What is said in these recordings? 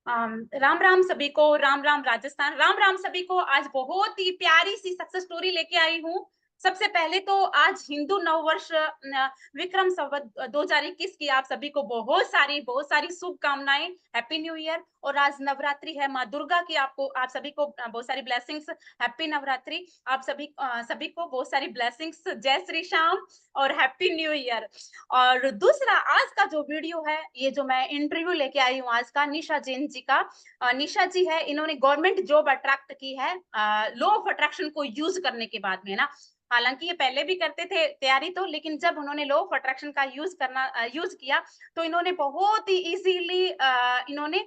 राम राम सभी को, राम राम राजस्थान, राम राम सभी को। आज बहुत ही प्यारी सी सक्सेस स्टोरी लेके आई हूँ। सबसे पहले तो आज हिंदू नववर्ष विक्रम संवत 2021 की आप सभी को बहुत सारी शुभकामनाएं। Happy new year. और आज नवरात्रि है माँ दुर्गा की, आपको आप सभी को बहुत सारी ब्लेसिंग्स। हैप्पी नवरात्रि। आप सभी को बहुत सारी ब्लेसिंग्स। जय श्री श्याम और हैप्पी न्यू ईयर। और दूसरा, आज का जो वीडियो है, ये जो मैं इंटरव्यू लेके आई हूँ आज का, निशा जैन जी का। निशा जी है, इन्होंने गवर्नमेंट जॉब अट्रैक्ट की है लॉ ऑफ अट्रैक्शन को यूज करने के बाद में ना। हालांकि ये पहले भी करते थे तैयारी तो, लेकिन जब उन्होंने लॉ ऑफ अट्रैक्शन का यूज किया, तो इन्होंने बहुत ही इजीली इन्होंने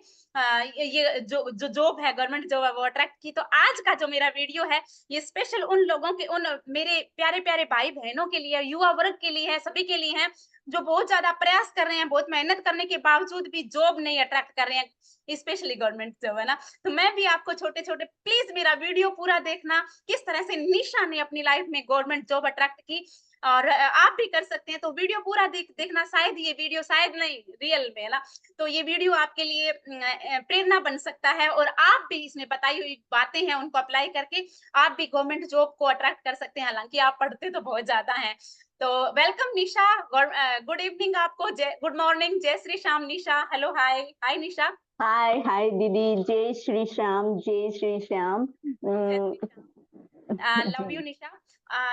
ये जो जॉब है, गवर्नमेंट जॉब है, वो अट्रैक्ट की। तो आज का जो मेरा वीडियो है, ये स्पेशल उन लोगों के, उन मेरे प्यारे प्यारे भाई बहनों के लिए, युवा वर्ग के लिए है, सभी के लिए है, जो बहुत ज्यादा प्रयास कर रहे हैं, बहुत मेहनत करने के बावजूद भी जॉब नहीं अट्रैक्ट कर रहे हैं, स्पेशली गवर्नमेंट जॉब है ना। तो मैं भी आपको छोटे छोटे, प्लीज मेरा वीडियो पूरा देखना, किस तरह से निशा ने अपनी लाइफ में गवर्नमेंट जॉब अट्रैक्ट की। और आप भी कर सकते हैं, तो वीडियो पूरा देखना। शायद ये वीडियो, शायद नहीं, रियल में है ना। तो ये वीडियो आपके लिए प्रेरणा बन सकता है, और आप भी इसमें बताई हुई बातें हैं उनको अप्लाई करके आप भी गवर्नमेंट जॉब को अट्रैक्ट कर सकते हैं। हालांकि आप पढ़ते तो बहुत ज्यादा हैं। तो वेलकम निशा। गुड इवनिंग आपको, गुड मॉर्निंग, जय श्री श्याम निशा। हेलो, हाय हाय निशा। हाय हाय दीदी, जय श्री श्याम, जय श्री श्याम। जय श्री श्याम। लव यू जी निशा।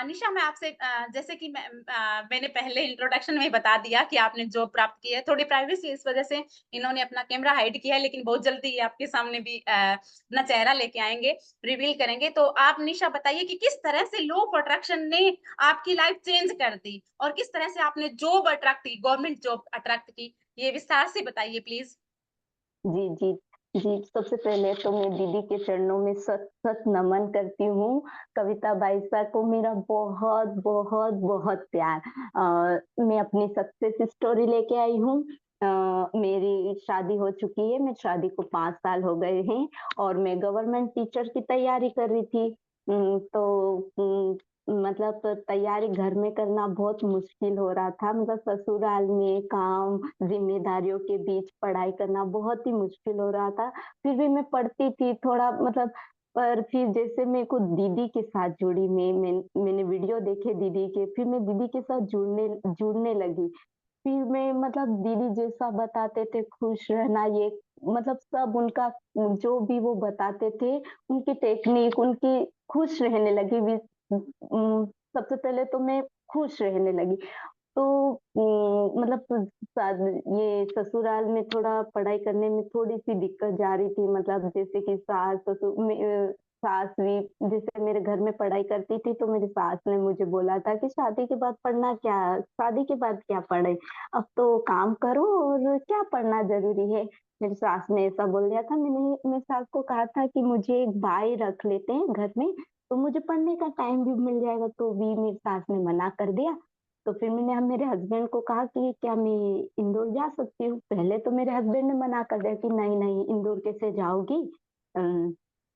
निशा, मैं आपसे जैसे कि मैंने पहले इंट्रोडक्शन में बता दिया कि आपने जॉब प्राप्त की है, थोड़ी प्राइवेसी इस वजह से इन्होंने अपना कैमरा हाइड किया है, लेकिन बहुत जल्दी ये आपके सामने भी अपना चेहरा लेके आएंगे, रिवील करेंगे। तो आप निशा बताइए कि किस तरह से लॉ ऑफ अट्रैक्शन ने आपकी लाइफ चेंज कर दी, और किस तरह से आपने जॉब अट्रैक्ट की, गवर्नमेंट जॉब अट्रैक्ट की, ये विस्तार से बताइए प्लीज। जी जी जी। सबसे पहले तो मैं दीदी के चरणों में सत सत नमन करती हूँ। कविता बाईसा को मेरा बहुत बहुत बहुत प्यार। मैं अपनी सक्सेस स्टोरी लेके आई हूँ। मेरी शादी हो चुकी है, मैं शादी को 5 साल हो गए हैं और मैं गवर्नमेंट टीचर की तैयारी कर रही थी। मतलब तैयारी घर में करना बहुत मुश्किल हो रहा था। मतलब ससुराल में काम, जिम्मेदारियों के बीच पढ़ाई करना बहुत ही मुश्किल हो रहा था। फिर भी मैं पढ़ती थी थोड़ा, मतलब पर फिर जैसे मैं को दीदी के साथ जुड़ी, मैंने वीडियो देखे दीदी के, फिर मैं दीदी के साथ जुड़ने जुड़ने लगी। फिर मैं, मतलब दीदी जैसा बताते थे खुश रहना, ये मतलब सब उनका जो भी वो बताते थे, उनकी टेक्निक, उनकी खुश रहने लगी। सबसे पहले तो मैं खुश रहने लगी। तो मतलब ये ससुराल में थोड़ा पढ़ाई करने में थोड़ी-सी दिक्कत जा रही थी, मतलब जैसे कि सास भी जैसे मेरे घर में पढ़ाई करती थी, तो मेरी सास ने मुझे बोला था कि शादी के बाद पढ़ना क्या, शादी के बाद क्या पढ़े, अब तो काम करो और क्या पढ़ना ज़रूरी है। मेरी सास ने ऐसा बोल दिया था। मैं सास को कहा था कि मुझे एक भाई रख लेते हैं घर में, तो मुझे पढ़ने का टाइम भी मिल जाएगा, तो भी मेरी सास ने मना कर दिया। तो फिर मैंने हम मेरे हस्बैंड को कहा कि क्या मैं इंदौर जा सकती हूँ? पहले तो मेरे हस्बैंड ने मना कर दिया कि नहीं, नहीं इंदौर कैसे जाओगी?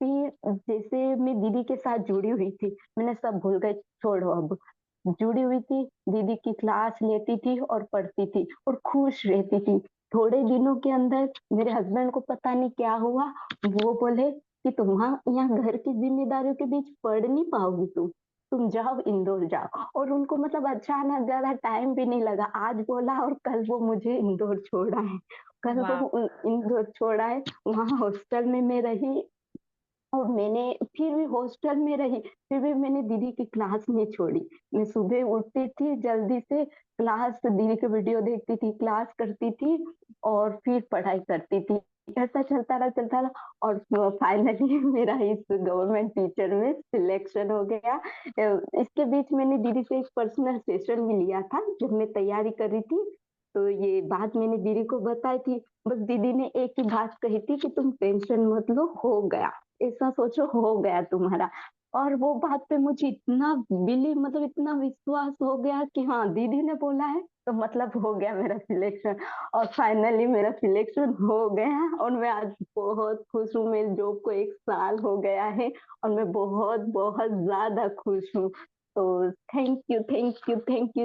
फिर जैसे मैं दीदी के साथ जुड़ी हुई थी, मैंने सब भूल गई, छोड़ो अब। जुड़ी हुई थी, दीदी की क्लास लेती थी और पढ़ती थी और खुश रहती थी। थोड़े दिनों के अंदर मेरे हस्बैंड को पता नहीं क्या हुआ, वो बोले कि तुम यहाँ घर की ज़िम्मेदारियों के बीच पढ़ नहीं पाओगी तुम जाओ इंदौर जाओ। और उनको मतलब अचानक ज़्यादा टाइम भी नहीं लगा, आज बोला और कल वो मुझे इंदौर छोड़ा है। कल वो वाह। इंदौर छोड़ा है, वहाँ हॉस्टल में मैं रही और मैंने फिर भी हॉस्टल में रही, फिर भी मैंने दीदी की क्लास नहीं छोड़ी। मैं सुबह उठती थी जल्दी से, क्लास दीदी की वीडियो देखती थी, क्लास करती थी और फिर पढ़ाई करती थी। ऐसा चलता रहा और फाइनली मेरा इस गवर्नमेंट टीचर में सिलेक्शन हो गया। इसके बीच मैंने दीदी से एक पर्सनल सेशन भी लिया था जब मैं तैयारी कर रही थी, तो ये बात मैंने दीदी को बताई थी। बस दीदी ने एक ही बात कही थी कि तुम टेंशन मत लो, हो गया। ऐसा सोचो हो गया तुम्हारा। और वो बात पे मुझे इतना बिलीव, मतलब इतना विश्वास हो गया कि हाँ दीदी ने बोला है तो मतलब हो गया मेरा सिलेक्शन। और फाइनली मेरा सिलेक्शन हो गया और मैं आज बहुत खुश हूँ। मेरी जॉब को 1 साल हो गया है और मैं बहुत बहुत ज्यादा खुश हूँ। तो थैंक यू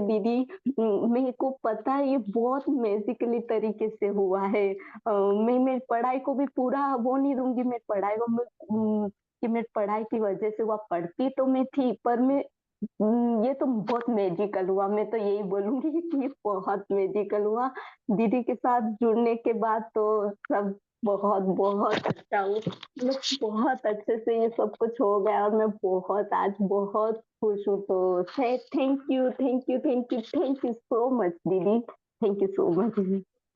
दीदी। मेरे को पता है ये बहुत मैजिकली तरीके से हुआ है। मैं मेरी पढ़ाई को भी पूरा वो नहीं दूँगी, मैं पढ़ाई को कि मैं पढ़ाई की वज़ह से वहाँ पढ़ती तो मैं थी, पर मैं ये तो बहुत मैजिकल हुआ, मैं तो यही बोलूँगी कि ये बहुत मैजिकल हुआ। दीदी के साथ जुड़ने के बाद तो सब बहुत अच्छा हुआ। मतलब बहुत अच्छे से ये सब कुछ हो गया और मैं बहुत आज बहुत खुश हूँ। तो थैंक यू सो मच दीदी। Thank you so much.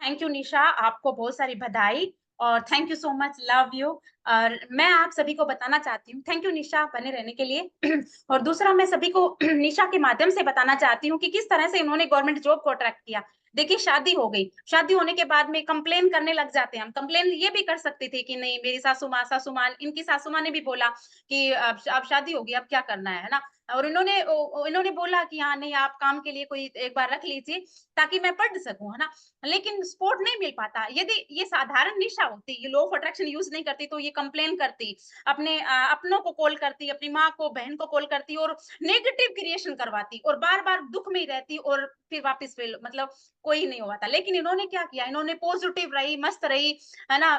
Thank you Nisha, आपको बहुत सारी बधाई और thank you so much, love you. और मैं आप सभी को बताना चाहती हूँ, थैंक यू निशा बने रहने के लिए। और दूसरा मैं सभी को निशा के माध्यम से बताना चाहती हूँ कि किस तरह से इन्होंने गवर्नमेंट जॉब को अट्रैक्ट किया। देखिए शादी हो गई, शादी होने के बाद में कंप्लेन करने लग जाते हैं हम। कंप्लेन ये भी कर सकते थे कि नहीं मेरी सासू माँ इनकी सासू माँ ने भी बोला कि अब शादी होगी अब क्या करना है ना। और इन्होंने बोला कि हाँ नहीं आप काम के लिए कोई एक बार रख लीजिए ताकि मैं पढ़ सकूं, है ना। लेकिन सपोर्ट नहीं मिल पाता। यदि ये साधारण निशा होती, ये लॉ ऑफ अट्रैक्शन यूज नहीं करती तो ये कंप्लेन करती, अपने अपनों को कॉल करती, अपनी माँ को बहन को कॉल करती और नेगेटिव क्रिएशन करवाती और बार बार दुख में ही रहती और फिर वापस फेल, मतलब कोई नहीं हुआ था। लेकिन इन्होंने क्या किया, इन्होंने पॉजिटिव रही, मस्त रही, है ना।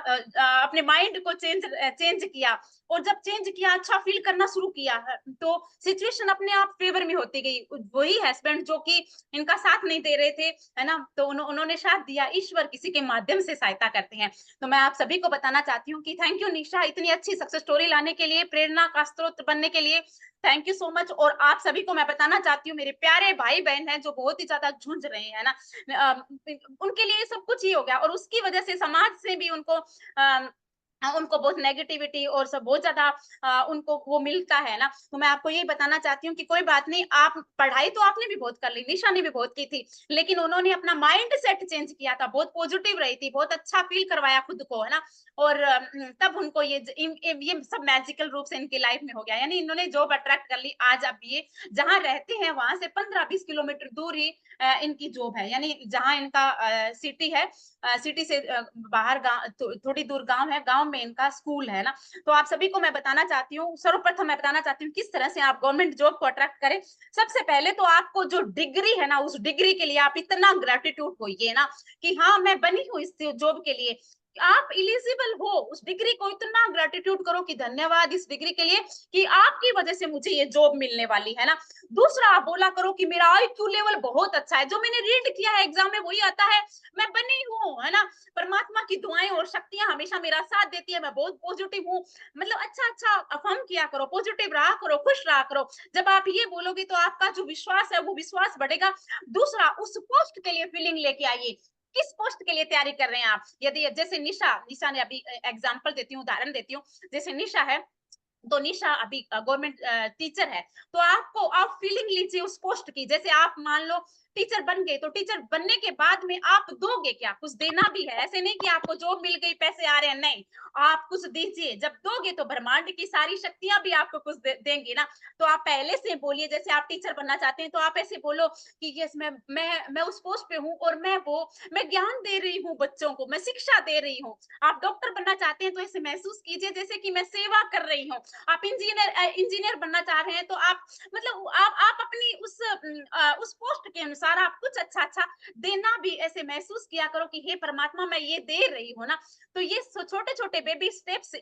अपने माइंड को चेंज चेंज किया और जब चेंज किया अच्छा फील करना शुरू किया तो सिचुएशन अपने आप फेवर में होती गई। वही हस्बैंड जो कि इनका साथ नहीं दे रहे थे, है ना, तो उन्होंने साथ दिया। ईश्वर किसी के माध्यम से सहायता करते हैं। तो मैं आप सभी को बताना चाहती हूँ कि थैंक यू निशा, इतनी अच्छी सक्सेस स्टोरी लाने के लिए, प्रेरणा का स्रोत बनने के लिए थैंक यू सो मच। और आप सभी को मैं बताना चाहती हूँ, मेरे प्यारे भाई बहन हैं जो बहुत ही ज्यादा झुंझ रहे हैं ना, उनके लिए सब कुछ ही हो गया और उसकी वजह से समाज से भी उनको बहुत नेगेटिविटी और सब बहुत ज्यादा उनको वो मिलता है ना। तो मैं आपको यही बताना चाहती हूँ कि कोई बात नहीं, आप पढ़ाई तो आपने भी बहुत कर ली, निशा ने भी बहुत की थी, लेकिन उन्होंने अपना माइंड सेट चेंज किया था, बहुत पॉजिटिव रही थी, बहुत अच्छा फील करवाया खुद को, है ना। और तब उनको ये सब मैजिकल रूप से इनकी लाइफ में हो गया। यानी इन्होंने जॉब अट्रैक्ट कर ली। आज अब ये जहाँ रहते हैं वहां से 15-20 किलोमीटर दूर ही इनकी जॉब है। यानी जहाँ इनका सिटी है, सिटी से बाहर गांव, थोड़ी दूर गांव है, गांव में इनका स्कूल है ना। तो आप सभी को मैं बताना चाहती हूँ, सर्वप्रथम मैं बताना चाहती हूँ किस तरह से आप गवर्नमेंट जॉब को अट्रैक्ट करें। सबसे पहले तो आपको जो डिग्री है ना, उस डिग्री के लिए आप इतना ग्रेटिट्यूड होइए ना कि हाँ मैं बनी हूँ इस जॉब के लिए। आप इलिजिबल हो, उस डिग्री को इतना ग्रेटिट्यूड करो कि धन्यवाद इस डिग्री के लिए कि आपकी वजह से मुझे ये जॉब मिलने वाली है ना। दूसरा आप बोला करो कि मेरा आईक्यू लेवल बहुत अच्छा है, जो मैंने रीड किया है एग्जाम में वही आता है, मैं बनी हूँ, है ना। परमात्मा की दुआएं और शक्तियां हमेशा मेरा साथ देती है, मैं बहुत पॉजिटिव हूँ। मतलब अच्छा अच्छा अफर्म किया करो, पॉजिटिव रहा करो, खुश रहा करो। जब आप ये बोलोगे तो आपका जो विश्वास है वो विश्वास बढ़ेगा। दूसरा उस पोस्ट के लिए फीलिंग लेके आइए, किस पोस्ट के लिए तैयारी कर रहे हैं आप। यदि जैसे निशा ने अभी एग्जाम्पल देती हूँ, उदाहरण देती हूँ, जैसे निशा है तो निशा अभी गवर्नमेंट टीचर है, तो आपको आप फीलिंग लीजिए उस पोस्ट की। जैसे आप मान लो टीचर बन गए, तो टीचर बनने के बाद में आप दोगे क्या, कुछ देना भी है। ऐसे नहीं कि आपको जॉब मिल गई पैसे आ रहे हैं, नहीं, आप कुछ दीजिए। जब दोगे तो ब्रह्मांड की सारी शक्तियां भी आपको कुछ देंगी ना। तो आप पहले से बोलिए, जैसे आप टीचर बनना चाहते हैं तो आप ऐसे बोलो कि यस मैं उस पोस्ट पे हूँ और मैं ज्ञान दे रही हूँ बच्चों को, मैं शिक्षा दे रही हूँ। आप डॉक्टर बनना चाहते हैं तो ऐसे महसूस कीजिए जैसे कि मैं सेवा कर रही हूँ। आप इंजीनियर बनना चाह रहे हैं तो आप मतलब आप अपनी उस पोस्ट के अनुसार आप कुछ अच्छा अच्छा देना भी ऐसे महसूस किया करो कि हे परमात्मा मैं ये दे रही हूँ ना। तो ये छोटे छोटे बेबी स्टेप्स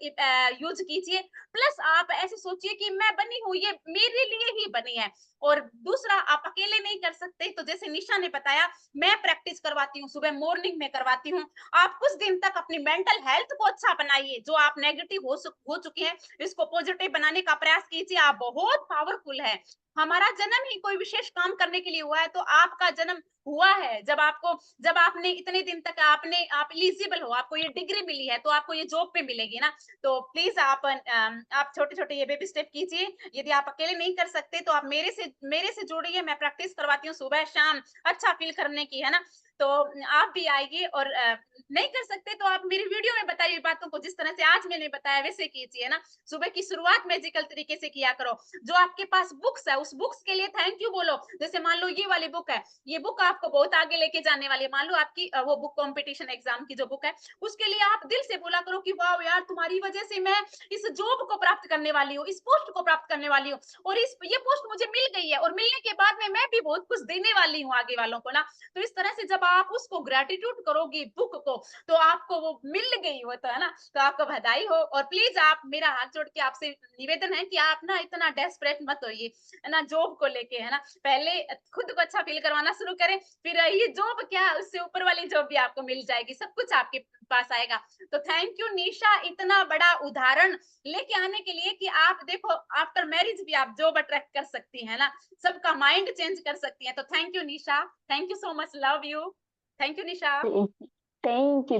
यूज कीजिए। प्लस आप ऐसे सोचिए कि मैं बनी हूँ, ये मेरे लिए ही बनी है। और दूसरा आप अकेले नहीं कर सकते, तो जैसे निशा ने बताया मैं प्रैक्टिस करवाती हूँ, सुबह मॉर्निंग में करवाती हूँ। आप कुछ दिन तक अपनी मेंटल हेल्थ को अच्छा बनाइए, जो आप नेगेटिव हो चुके हैं इसको पॉजिटिव बनाने का प्रयास कीजिए। आप बहुत पावरफुल है। हमारा जन्म ही कोई विशेष काम करने के लिए हुआ है, तो आपका जन्म हुआ है जब आपने इतने दिन तक आप एलिजिबल हो, आपको ये डिग्री मिली है, तो आपको ये जॉब पे मिलेगी ना। तो प्लीज आप छोटे छोटे ये बेबी स्टेप कीजिए। यदि आप अकेले नहीं कर सकते तो आप मेरे से जुड़िए, मैं प्रैक्टिस करवाती हूँ सुबह शाम अच्छा फील करने की, है ना। तो आप भी आइए और नहीं कर सकते तो आप मेरी वीडियो में बताई हुई बातों को जिस तरह से आज मैंने बताया वैसे कीजिए ना। सुबह की शुरुआत मैजिकल तरीके से किया करो। जो आपके पास बुक्स है उस बुक्स के लिए थैंक यू बोलो। जैसे मान लो ये वाली बुक है, ये बुक आप आपको बहुत आगे लेके जाने वाली है। मान लो आपकी वो बुक कंपटीशन एग्जाम की जो बुक है, उसके लिए आप दिल से बोला करो कि वाह यार, तुम्हारी वजह से मैं इस जॉब को प्राप्त करने वाली हूँ, इस पोस्ट को प्राप्त करने वाली हूँ, और इस ये पोस्ट मुझे मिल गई है, और मिलने के बाद में मैं भी बहुत कुछ देने वाली हूँ आगे वालों को ना। तो इस तरह से जब आप उसको ग्रेटिट्यूड करोगी बुक को, तो आपको वो मिल गई हो तो, है ना, तो आपको बधाई हो। और प्लीज आप, मेरा हाथ जोड़ के आपसे निवेदन है कि आप ना इतना डेस्परेट मत होइए, है ना, जॉब को लेके, है ना। पहले खुद को अच्छा फील करवाना शुरू करें, फिर ये जॉब क्या, उससे ऊपर वाली जॉब भी आपको मिल जाएगी, सब कुछ आपके पास आएगा। तो थैंक यू निशा, इतना बड़ा उदाहरण लेके आने के लिए कि आप देखो आफ्टर मैरिज भी आप जॉब अट्रैक्ट कर सकती हैं ना, सबका माइंड चेंज कर सकती हैं। तो thank you Nisha, thank you so much, love you, thank you Nisha. Thank you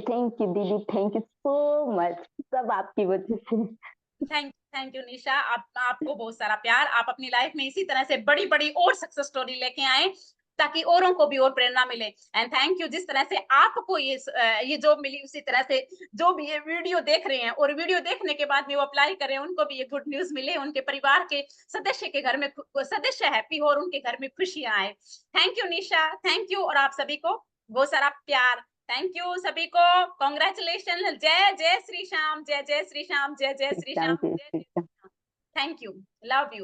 दीदी, थैंक यू सो मच, सब आपकी वजह से। थैंक यू निशा, आपको बहुत सारा प्यार। आप अपनी लाइफ में इसी तरह से बड़ी बड़ी और सक्सेस स्टोरी लेके आए, ताकि औरों को भी और प्रेरणा मिले। एंड थैंक यू, जिस तरह से आपको ये जॉब मिली, उसी तरह से जो भी ये वीडियो देख रहे हैं और वीडियो देखने के बाद में वो अप्लाई करें, उनको भी ये गुड न्यूज मिले, उनके परिवार के सदस्य के घर में सदस्य हैप्पी हो और उनके घर में खुशियां आए। Thank you Nisha, thank you, और आप सभी को बहुत सारा प्यार। थैंक यू सभी को, कॉन्ग्रेचुलेशन, जय जय श्री श्याम, जय जय श्री श्याम, जय जय श्री श्याम, जय जय Shri Shyam. Thank you, love you.